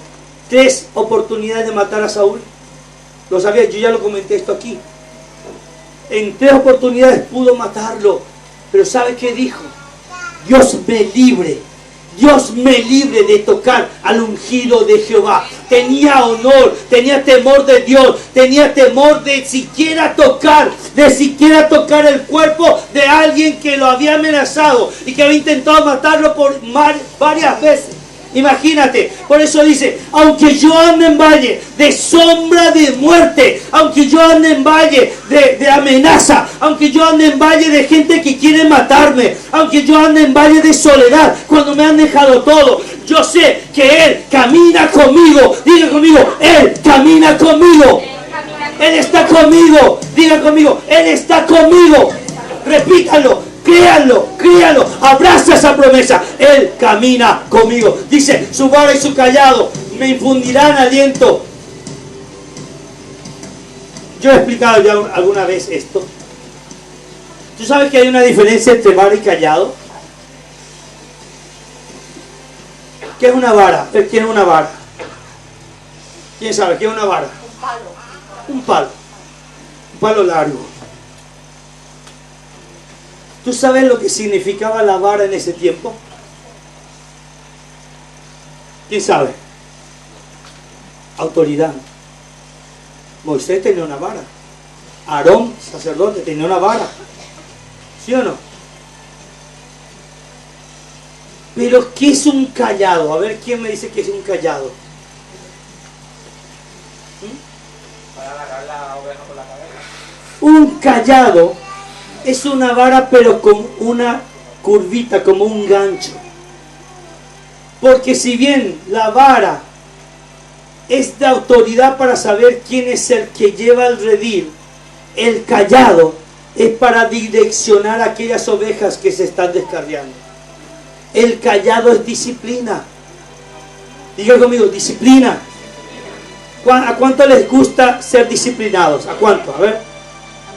3 oportunidades de matar a Saúl? Lo sabía, yo ya lo comenté esto aquí. En 3 oportunidades pudo matarlo. Pero ¿sabe qué dijo? Dios me libre de tocar al ungido de Jehová. Tenía honor, tenía temor de Dios, tenía temor de siquiera tocar el cuerpo de alguien que lo había amenazado y que había intentado matarlo por varias veces. Imagínate, por eso dice, aunque yo ande en valle de sombra de muerte, aunque yo ande en valle de amenaza, aunque yo ande en valle de gente que quiere matarme, aunque yo ande en valle de soledad, cuando me han dejado todo, yo sé que Él camina conmigo. Diga conmigo, Él camina conmigo. Él está conmigo. Diga conmigo, Él está conmigo. Repítalo. Créanlo, abraza esa promesa. Él camina conmigo. Dice, su vara y su callado me infundirán aliento. Yo he explicado ya alguna vez esto. ¿Tú sabes que hay una diferencia entre vara y callado? ¿Qué es una vara? ¿Qué es una vara? ¿Quién sabe qué es una vara? Un palo largo. ¿Tú sabes lo que significaba la vara en ese tiempo? ¿Quién sabe? Autoridad. Moisés tenía una vara. Aarón, sacerdote, tenía una vara. ¿Sí o no? Pero ¿qué es un callado? A ver, ¿quién me dice que es un callado? Para agarrar la oveja por la cabeza. Un callado es una vara, pero con una curvita, como un gancho. Porque si bien la vara es de autoridad para saber quién es el que lleva el redil, el cayado es para direccionar a aquellas ovejas que se están descarriando. El cayado es disciplina. Diga conmigo, disciplina. ¿A cuánto les gusta ser disciplinados? ¿A cuánto? A ver,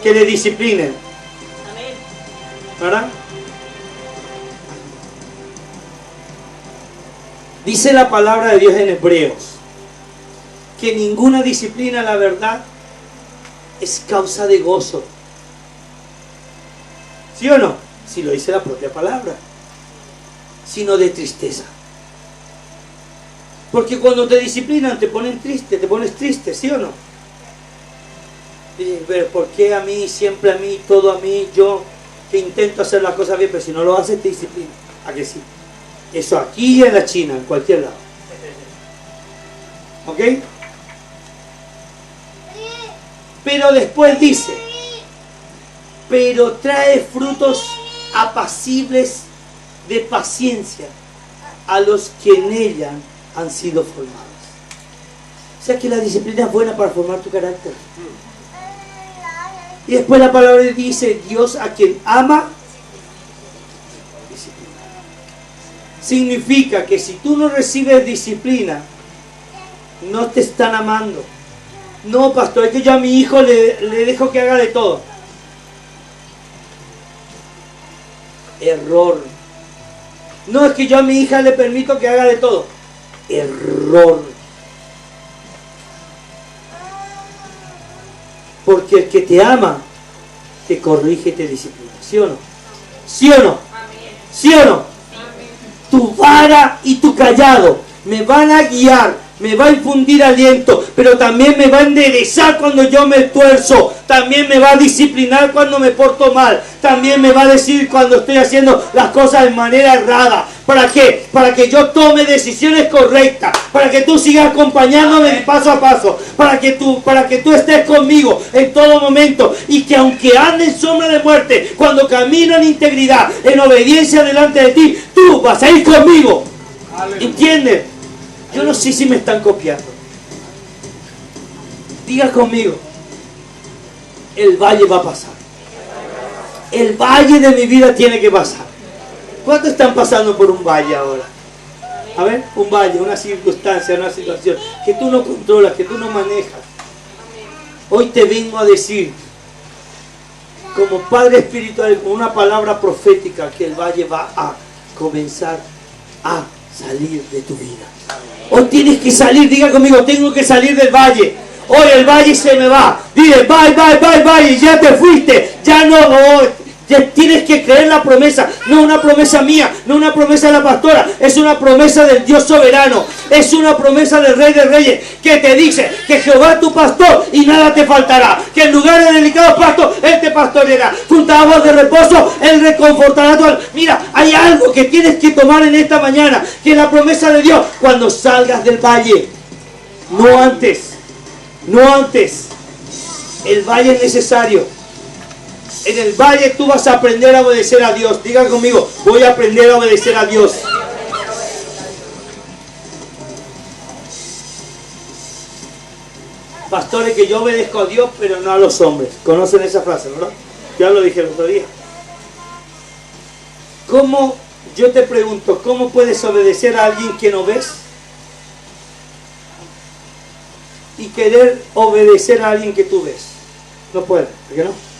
que le disciplinen. Amén. ¿Verdad? Dice la palabra de Dios en Hebreos que ninguna disciplina, la verdad, es causa de gozo. ¿Sí o no? Si lo dice la propia palabra. Sino de tristeza. Porque cuando te disciplinan te pones triste, ¿sí o no? Dices, pero ¿por qué a mí, siempre a mí, todo a mí, yo que intento hacer las cosas bien, pero si no lo haces te disciplina? ¿A que sí? Eso aquí y en la China, en cualquier lado. ¿Ok? Pero después dice, pero trae frutos apacibles de paciencia a los que en ella han sido formados. O sea que la disciplina es buena para formar tu carácter. Y después la palabra dice, Dios a quien ama, disciplina. Significa que si tú no recibes disciplina, no te están amando. No, pastor, es que yo a mi hijo le dejo que haga de todo. Error. No, es que yo a mi hija le permito que haga de todo. Error. Porque el que te ama, te corrige y te disciplina. ¿Sí o no? ¿Sí o no? ¿Sí o no? Tu vara y tu callado me van a guiar, me va a infundir aliento, pero también me va a enderezar cuando yo me tuerzo, también me va a disciplinar cuando me porto mal, también me va a decir cuando estoy haciendo las cosas de manera errada. ¿Para qué? Para que yo tome decisiones correctas, para que tú sigas acompañándome paso a paso, para que tú estés conmigo en todo momento, y que aunque ande en sombra de muerte, cuando camino en integridad, en obediencia delante de ti, tú vas a ir conmigo. ¿Entiendes? Yo no sé si me están copiando. Diga conmigo, el valle va a pasar. El valle de mi vida tiene que pasar. ¿Cuántos están pasando por un valle ahora? A ver, un valle, una circunstancia, una situación que tú no controlas, que tú no manejas. Hoy te vengo a decir, como Padre Espiritual, con una palabra profética, que el valle va a comenzar a salir de tu vida. Hoy tienes que salir, diga conmigo, tengo que salir del valle. Hoy el valle se me va. Dile, bye, bye, bye, bye, ya te fuiste. Ya no, ya tienes que creer la promesa. No una promesa mía, no una promesa de la pastora. Es una promesa del Dios soberano. Es una promesa del Rey de Reyes, que te dice que Jehová es tu pastor y nada te faltará. Que en lugares de delicados pastos Él te pastoreará. Junto a aguas de reposo Él reconfortará tu alma. Mira, hay algo que tienes que tomar en esta mañana, que es la promesa de Dios. Cuando salgas del valle, no antes. No antes. El valle es necesario. En el valle tú vas a aprender a obedecer a Dios. Diga conmigo, voy a aprender a obedecer a Dios. Pastores, que yo obedezco a Dios, pero no a los hombres. ¿Conocen esa frase, verdad? Ya lo dije el otro día. ¿Cómo, yo te pregunto, cómo puedes obedecer a alguien que no ves? Y querer obedecer a alguien que tú ves. No puedes, ¿a qué no?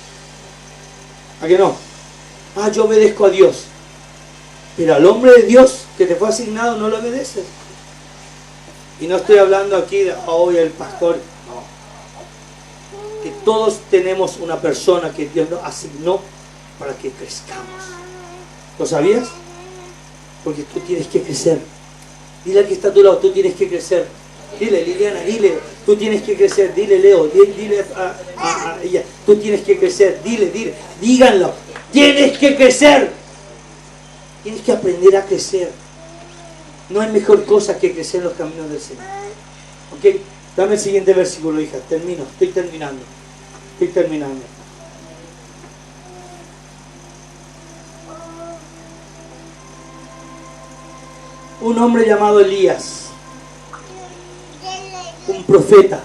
¿A qué no? Ah, yo obedezco a Dios. Pero al hombre de Dios que te fue asignado no lo obedeces. Y no estoy hablando aquí de hoy el pastor. No. Que todos tenemos una persona que Dios nos asignó para que crezcamos. ¿Lo sabías? Porque tú tienes que crecer. Dile al que está a tu lado, tú tienes que crecer. Dile, Liliana, dile, tú tienes que crecer. Dile, Leo, dile a ella, tú tienes que crecer. Dile, díganlo. Tienes que crecer. Tienes que aprender a crecer. No hay mejor cosa que crecer en los caminos del Señor. ¿Ok? Dame el siguiente versículo, hija. Estoy terminando. un hombre llamado Elías, un profeta,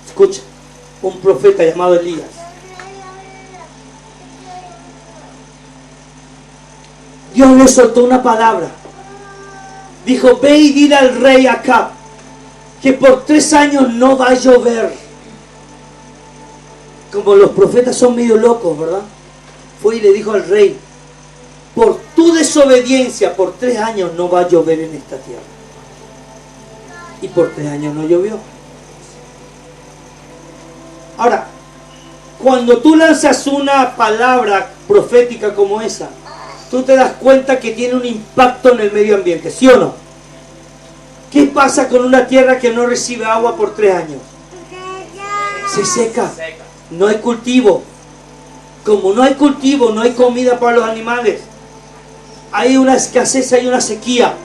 escucha, un profeta llamado Elías. Dios le soltó una palabra. Dijo, ve y dile al rey Acab que por 3 años no va a llover. Como los profetas son medio locos, ¿verdad? Fue y le dijo al rey, por tu desobediencia, por 3 años no va a llover en esta tierra. Y por 3 años no llovió. Ahora, cuando tú lanzas una palabra profética como esa, tú te das cuenta que tiene un impacto en el medio ambiente, ¿sí o no? ¿Qué pasa con una tierra que no recibe agua por 3 años? Se seca. No hay cultivo. Como no hay cultivo, no hay comida para los animales. Hay una escasez, hay una sequía.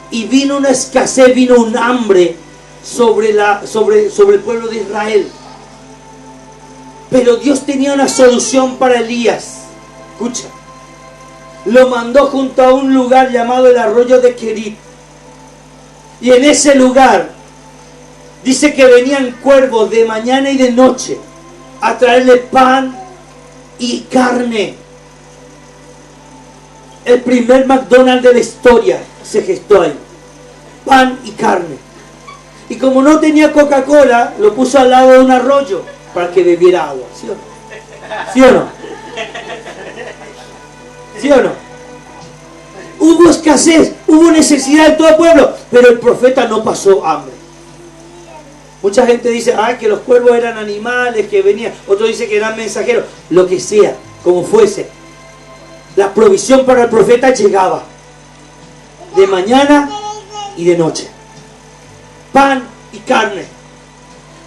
Y vino una escasez, vino un hambre sobre el pueblo de Israel. Pero Dios tenía una solución para Elías. Escucha. Lo mandó junto a un lugar llamado el arroyo de Kerit. Y en ese lugar dice que venían cuervos de mañana y de noche a traerle pan y carne. El primer McDonald's de la historia se gestó ahí. Pan y carne. Y como no tenía Coca-Cola, lo puso al lado de un arroyo para que bebiera agua. ¿Sí o no? ¿Sí o no? ¿Sí o no? Hubo escasez, hubo necesidad en todo el pueblo, pero el profeta no pasó hambre. Mucha gente dice, que los cuervos eran animales que venían. Otro dice que eran mensajeros. Lo que sea, como fuese. La provisión para el profeta llegaba. De mañana y de noche. Pan y carne.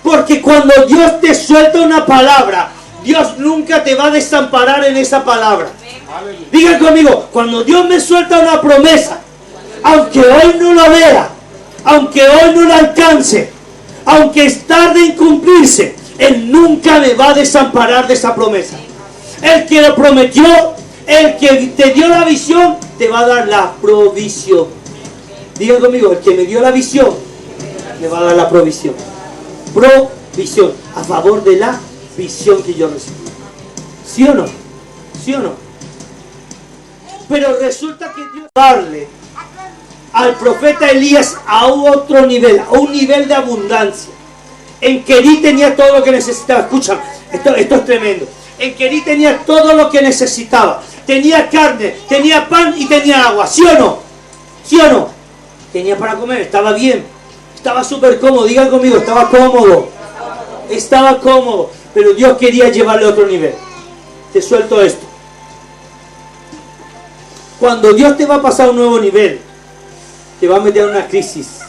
Porque cuando Dios te suelta una palabra, Dios nunca te va a desamparar en esa palabra. Digan conmigo, cuando Dios me suelta una promesa, aunque hoy no la vea, aunque hoy no la alcance, aunque es tarde en cumplirse, Él nunca me va a desamparar de esa promesa. El que lo prometió, el que te dio la visión, te va a dar la provisión. Digan conmigo, el que me dio la visión, me va a dar la provisión. Provisión, a favor de la visión que yo recibí. ¿Sí o no? ¿Sí o no? Pero resulta que Dios darle al profeta Elías a otro nivel, a un nivel de abundancia. En Kerit tenía todo lo que necesitaba. Escucha, esto es tremendo. En Kerit tenía todo lo que necesitaba. Tenía carne, tenía pan y tenía agua. ¿Sí o no? ¿Sí o no? Tenía para comer, estaba bien. Estaba súper cómodo. Digan conmigo, estaba cómodo. Estaba cómodo. Pero Dios quería llevarle a otro nivel. Te suelto esto. Cuando Dios te va a pasar a un nuevo nivel, te va a meter en una crisis.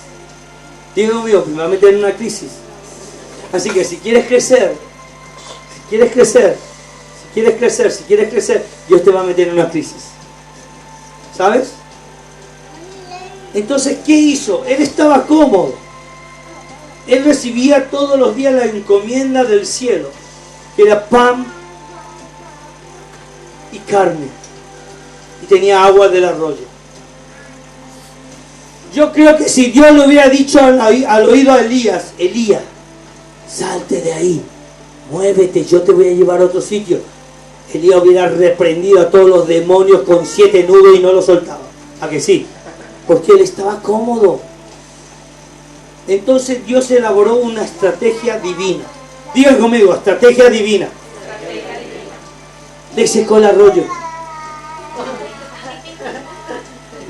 Dios mío, te va a meter en una crisis. Así que si quieres crecer, Dios te va a meter en una crisis. ¿Sabes? Entonces, ¿qué hizo? Él estaba cómodo. Él recibía todos los días la encomienda del cielo, que era pan y carne. Y tenía agua del arroyo. Yo creo que si Dios le hubiera dicho al oído a Elías, Elías, salte de ahí, muévete, yo te voy a llevar a otro sitio, Elías hubiera reprendido a todos los demonios con 7 nudos y no lo soltaba. ¿A que sí? Porque él estaba cómodo. Entonces Dios elaboró una estrategia divina. Digan conmigo, estrategia divina. Le secó el arroyo.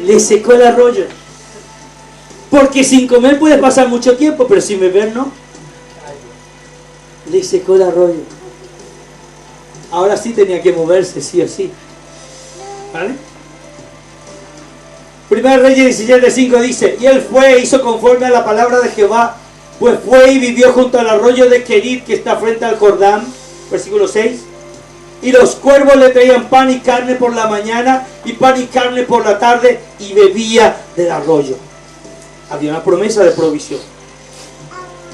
Le secó el arroyo. Porque sin comer puede pasar mucho tiempo, pero sin beber no. Le secó el arroyo. Ahora sí tenía que moverse, sí o sí. ¿Vale? Primera Reyes 17:5 dice: y él fue e hizo conforme a la palabra de Jehová, pues fue y vivió junto al arroyo de Kerit, que está frente al Jordán. Versículo 6. Y los cuervos le traían pan y carne por la mañana, y pan y carne por la tarde, y bebía del arroyo. Había una promesa de provisión.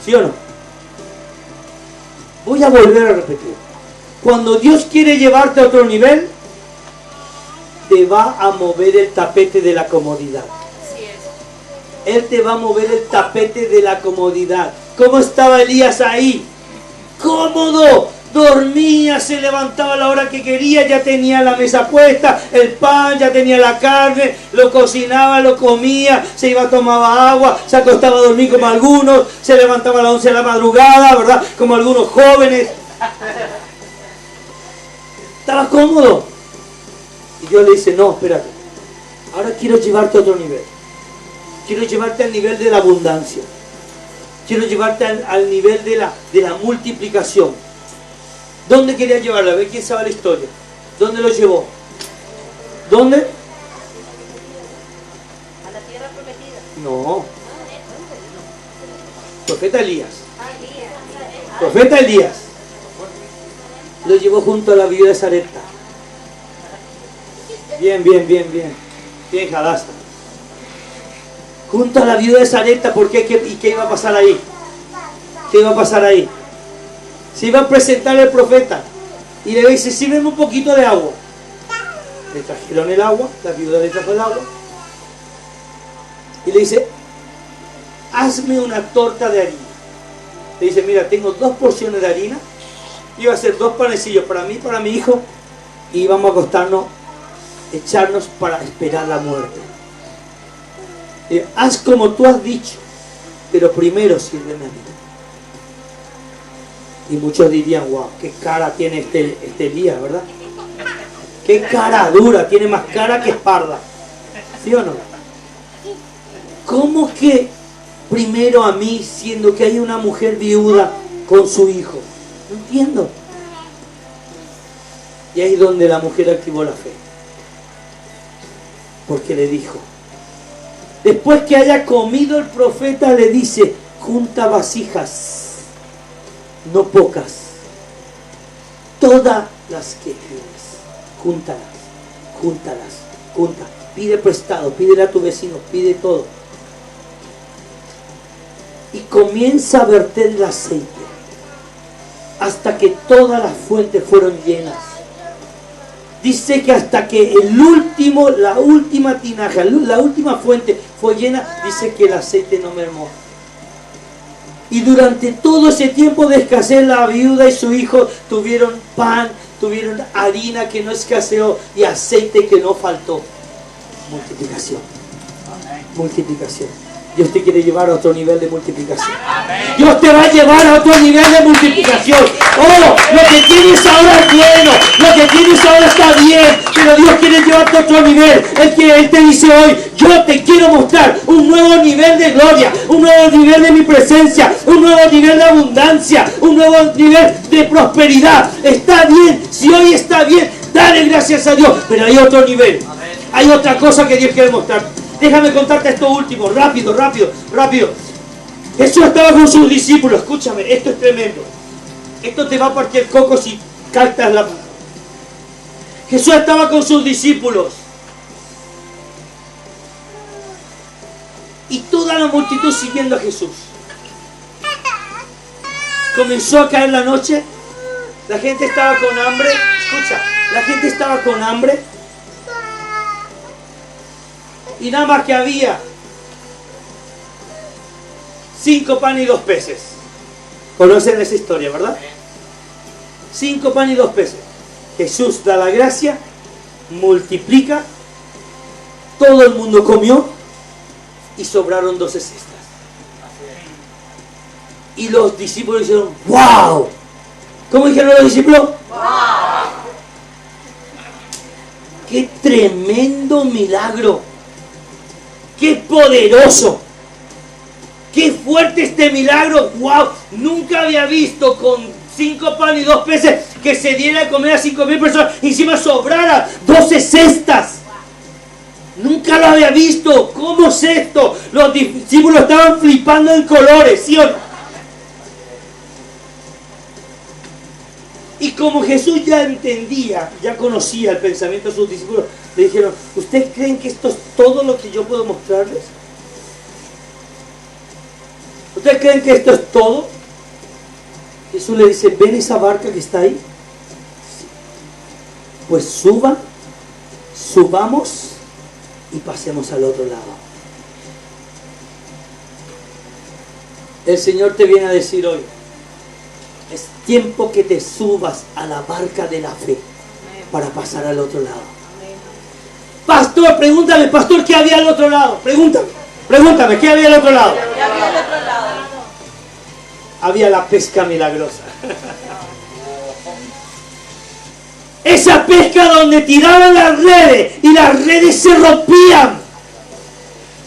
¿Sí o no? Voy a volver a repetir. Cuando Dios quiere llevarte a otro nivel, te va a mover el tapete de la comodidad. Él te va a mover el tapete de la comodidad. ¿Cómo estaba Elías ahí? Cómodo. Dormía, se levantaba a la hora que quería, ya tenía la mesa puesta, el pan, ya tenía la carne, lo cocinaba, lo comía, se iba, tomaba agua, se acostaba a dormir como algunos, se levantaba a las 11 de la madrugada, ¿verdad? Como algunos jóvenes. Estaba cómodo. Y Dios le dice, no, espérate, ahora quiero llevarte a otro nivel. Quiero llevarte al nivel de la abundancia. Quiero llevarte al nivel de la multiplicación. ¿Dónde quería llevarlo? A ver quién sabe la historia. ¿Dónde lo llevó? ¿Dónde? A la tierra prometida. No. Profeta Elías. Profeta Elías. Lo llevó junto a la viuda de Sarepta. Bien. Bien, Hadassah. Junto a la viuda de Sarepta, ¿por qué? ¿Y qué iba a pasar ahí? ¿Qué iba a pasar ahí? Se iba a presentar el profeta y le dice, sírveme un poquito de agua. Le trajeron el agua, la viuda le trajo el agua y le dice, hazme una torta de harina. Le dice, mira, tengo 2 porciones de harina, iba a hacer 2 panecillos para mí, para mi hijo, y vamos a acostarnos, echarnos para esperar la muerte. Haz como tú has dicho, pero primero sírveme a mí. Y muchos dirían, wow, qué cara tiene este Elías, ¿verdad? Qué cara dura, tiene más cara que espalda. ¿Sí o no? ¿Cómo que primero a mí, siendo que hay una mujer viuda con su hijo? No entiendo. Y ahí es donde la mujer activó la fe. Porque le dijo, después que haya comido el profeta, le dice, junta vasijas, no pocas, todas las que tienes, júntalas, junta, pide prestado, pídele a tu vecino, pide todo. Y comienza a verter el aceite, hasta que todas las fuentes fueron llenas. Dice que hasta que la última tinaja, la última fuente fue llena, dice que el aceite no mermó. Y durante todo ese tiempo de escasez, la viuda y su hijo tuvieron pan, tuvieron harina que no escaseó y aceite que no faltó. Multiplicación. Multiplicación. Dios te quiere llevar a otro nivel de multiplicación. Dios te va a llevar a otro nivel de multiplicación. Oh, lo que tienes ahora es bueno, lo que tienes ahora está bien, pero Dios quiere llevarte a otro nivel. Él te dice hoy, yo te quiero mostrar un nuevo nivel de gloria, un nuevo nivel de mi presencia, un nuevo nivel de abundancia, un nuevo nivel de prosperidad. Está bien, si hoy está bien, dale gracias a Dios, pero hay otro nivel. Hay otra cosa que Dios quiere mostrar. Déjame contarte esto último, rápido. Jesús estaba con sus discípulos. Escúchame, esto es tremendo. Esto te va a partir el coco si captas la... Jesús estaba con sus discípulos. Y toda la multitud siguiendo a Jesús. Comenzó a caer la noche. La gente estaba con hambre. Escucha, la gente estaba con hambre. Y nada más que había 5 panes y 2 peces. Conocen esa historia, ¿verdad? 5 panes y 2 peces. Jesús da la gracia, multiplica, todo el mundo comió y sobraron 12 cestas. Y los discípulos dijeron, ¡wow! ¿Cómo dijeron los discípulos? ¡Wow! ¡Qué tremendo milagro! ¡Qué poderoso! ¡Qué fuerte este milagro! ¡Wow! Nunca había visto con 5 panes y 2 peces que se diera a comer a 5,000 personas y encima sobrara 12 cestas. Nunca lo había visto. ¿Cómo es esto? Los discípulos estaban flipando en colores, ¿sí o no? Y como Jesús ya entendía, ya conocía el pensamiento de sus discípulos, le dijeron, ¿ustedes creen que esto es todo lo que yo puedo mostrarles? ¿Ustedes creen que esto es todo? Jesús le dice, ¿ven esa barca que está ahí? Sí. Pues subamos y pasemos al otro lado. El Señor te viene a decir hoy, es tiempo que te subas a la barca de la fe para pasar al otro lado. Pastor, pregúntame, pastor, ¿qué había al otro lado? Pregúntame, ¿qué había al otro lado? ¿Qué había al otro lado? Había la pesca milagrosa. Esa pesca donde tiraban las redes y las redes se rompían.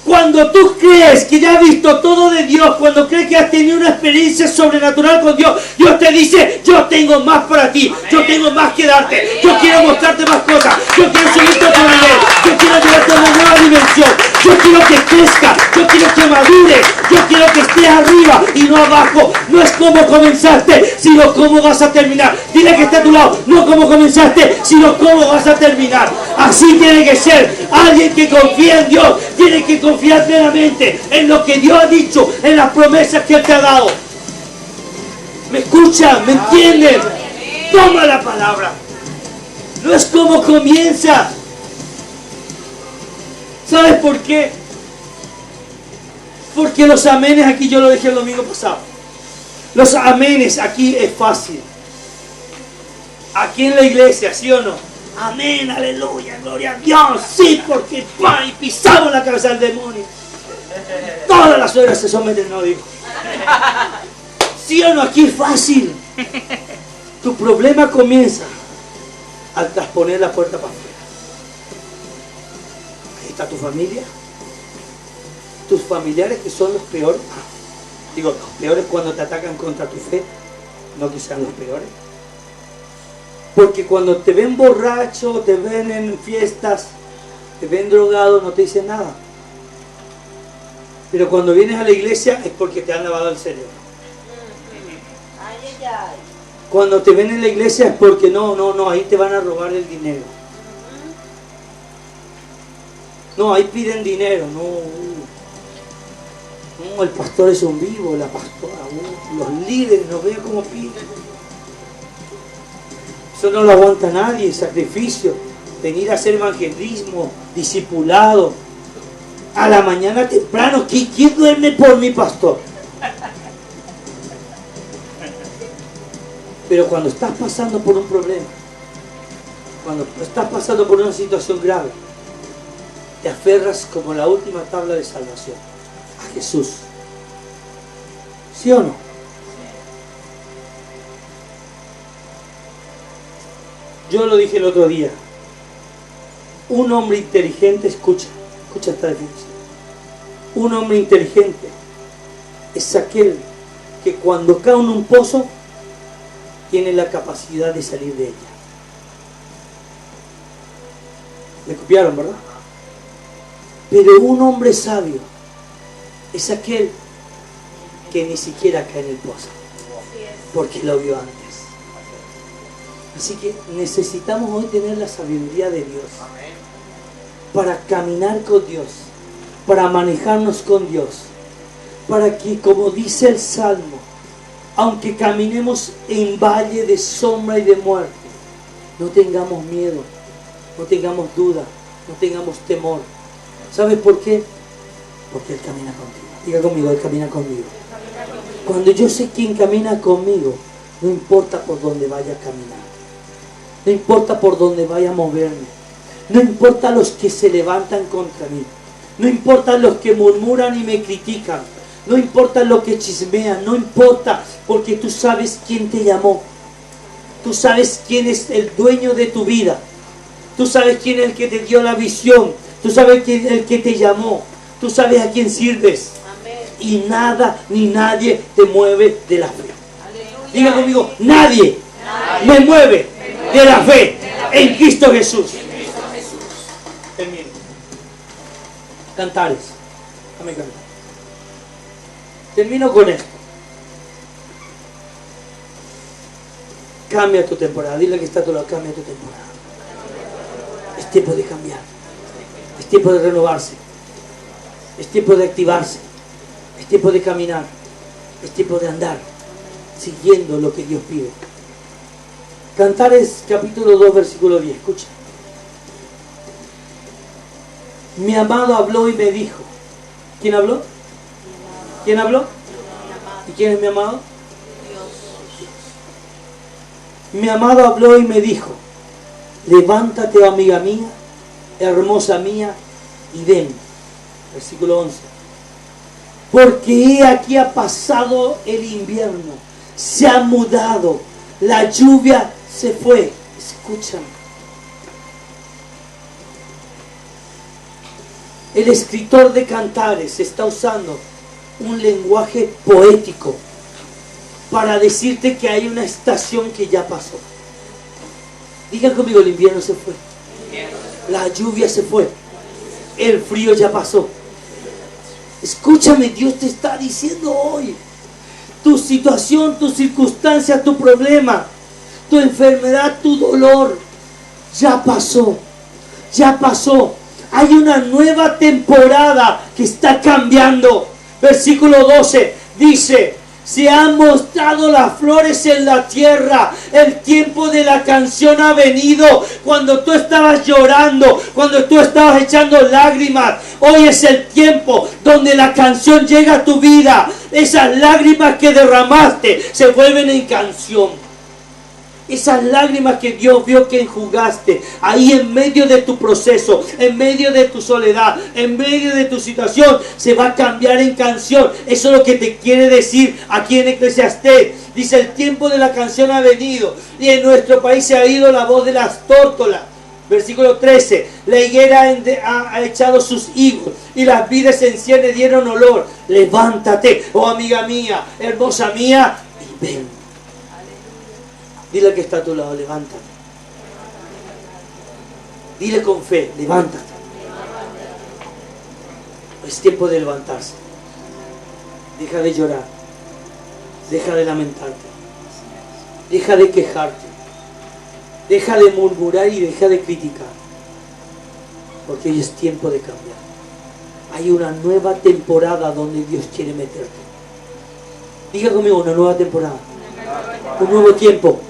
Cuando tú crees que ya has visto todo de Dios, cuando crees que has tenido una experiencia sobrenatural con Dios, Dios te dice, yo tengo más para ti, yo tengo más que darte, yo quiero mostrarte más cosas, yo quiero subirte a otro nivel, yo quiero llevarte a una nueva dimensión, yo quiero que crezca, yo quiero que madure, yo quiero que estés arriba y no abajo. No es cómo comenzaste, sino cómo vas a terminar. Dile que está a tu lado, no cómo comenzaste, sino cómo vas a terminar. Así tiene que ser. Alguien que confía en Dios tiene que confiar plenamente en lo que Dios ha dicho, en las promesas que Él te ha dado. ¿Me escuchan? ¿Me entienden? Toma la palabra. No es como comienza. ¿Sabes por qué? Porque los amenes aquí, yo lo dije el domingo pasado. Los amenes aquí es fácil. Aquí en la iglesia, ¿sí o no? Amén, aleluya, gloria a Dios. Sí, porque y pisamos la cabeza del demonio. Todas las suegras se someten, no digo. ¿Sí o no? Aquí es fácil. Tu problema comienza al trasponer la puerta para afuera. Ahí está tu familia. Tus familiares, que son los peores. Digo, los peores cuando te atacan contra tu fe. No que sean los peores. Porque cuando te ven borracho, te ven en fiestas, te ven drogado, no te dicen nada. Pero cuando vienes a la iglesia es porque te han lavado el cerebro. Ay, ay, ay. Cuando te ven en la iglesia es porque no, ahí te van a robar el dinero. No, ahí piden dinero, no, el pastor es un vivo, la pastora, los líderes, no vean cómo piden. Eso no lo aguanta nadie, sacrificio, venir a hacer evangelismo, discipulado, a la mañana temprano. ¿Quién duerme por mi pastor? Pero cuando estás pasando por un problema, cuando estás pasando por una situación grave, te aferras como la última tabla de salvación, a Jesús. ¿Sí o no? Yo lo dije el otro día. Un hombre inteligente, escucha esta definición. Un hombre inteligente es aquel que cuando cae en un pozo tiene la capacidad de salir de ella. Me copiaron, ¿verdad? Pero un hombre sabio es aquel que ni siquiera cae en el pozo, porque lo vio antes. Así que necesitamos hoy tener la sabiduría de Dios para caminar con Dios, para manejarnos con Dios, para que, como dice el Salmo, aunque caminemos en valle de sombra y de muerte, no tengamos miedo, no tengamos duda, no tengamos temor. ¿Sabes por qué? Porque Él camina contigo. Diga conmigo, Él camina conmigo. Cuando yo sé quién camina conmigo, no importa por dónde vaya a caminar. No importa por dónde vaya a moverme. No importa los que se levantan contra mí. No importa los que murmuran y me critican. No importa los que chismean. No importa, porque tú sabes quién te llamó. Tú sabes quién es el dueño de tu vida. Tú sabes quién es el que te dio la visión. Tú sabes quién es el que te llamó. Tú sabes a quién sirves. Amén. Y nada ni nadie te mueve de la fe. Aleluya. Diga conmigo, nadie me mueve de la fe en Cristo Jesús. Termino. Cantares. Dame cantar. Termino con esto. Cambia tu temporada. Dile que está a tu lado, cambia tu temporada. Es tiempo de cambiar. Es tiempo de renovarse. Es tiempo de activarse. Es tiempo de caminar. Es tiempo de andar siguiendo lo que Dios pide. Cantares capítulo 2 versículo 10. Escucha. Mi amado habló y me dijo. ¿Quién habló? ¿Quién habló? ¿Y quién es mi amado? Dios. Mi amado habló y me dijo, levántate, oh amiga mía, hermosa mía, y ven. Versículo 11. Porque he aquí ha pasado el invierno, se ha mudado, la lluvia se fue. Escúchame. El escritor de Cantares está usando un lenguaje poético para decirte que hay una estación que ya pasó. Digan conmigo, el invierno se fue, la lluvia se fue, el frío ya pasó. Escúchame, Dios te está diciendo hoy, tu situación, tu circunstancia, tu problema, tu enfermedad, tu dolor, ya pasó, ya pasó. Hay una nueva temporada que está cambiando. Versículo 12 dice, se han mostrado las flores en la tierra. El tiempo de la canción ha venido. Cuando tú estabas llorando, cuando tú estabas echando lágrimas, hoy es el tiempo donde la canción llega a tu vida. Esas lágrimas que derramaste se vuelven en canción. Esas lágrimas que Dios vio que enjugaste ahí en medio de tu proceso, en medio de tu soledad, en medio de tu situación, se va a cambiar en canción. Eso es lo que te quiere decir aquí en Eclesiastés. Dice, el tiempo de la canción ha venido y en nuestro país se ha oído la voz de las tórtolas. Versículo 13, la higuera ha echado sus higos y las vides en cierne dieron olor. Levántate, oh amiga mía, hermosa mía, y ven. Dile al que está a tu lado, levántate. Dile con fe, levántate. Es tiempo de levantarse. Deja de llorar. Deja de lamentarte. Deja de quejarte. Deja de murmurar y deja de criticar. Porque hoy es tiempo de cambiar. Hay una nueva temporada donde Dios quiere meterte. Diga conmigo, una nueva temporada. Un nuevo tiempo.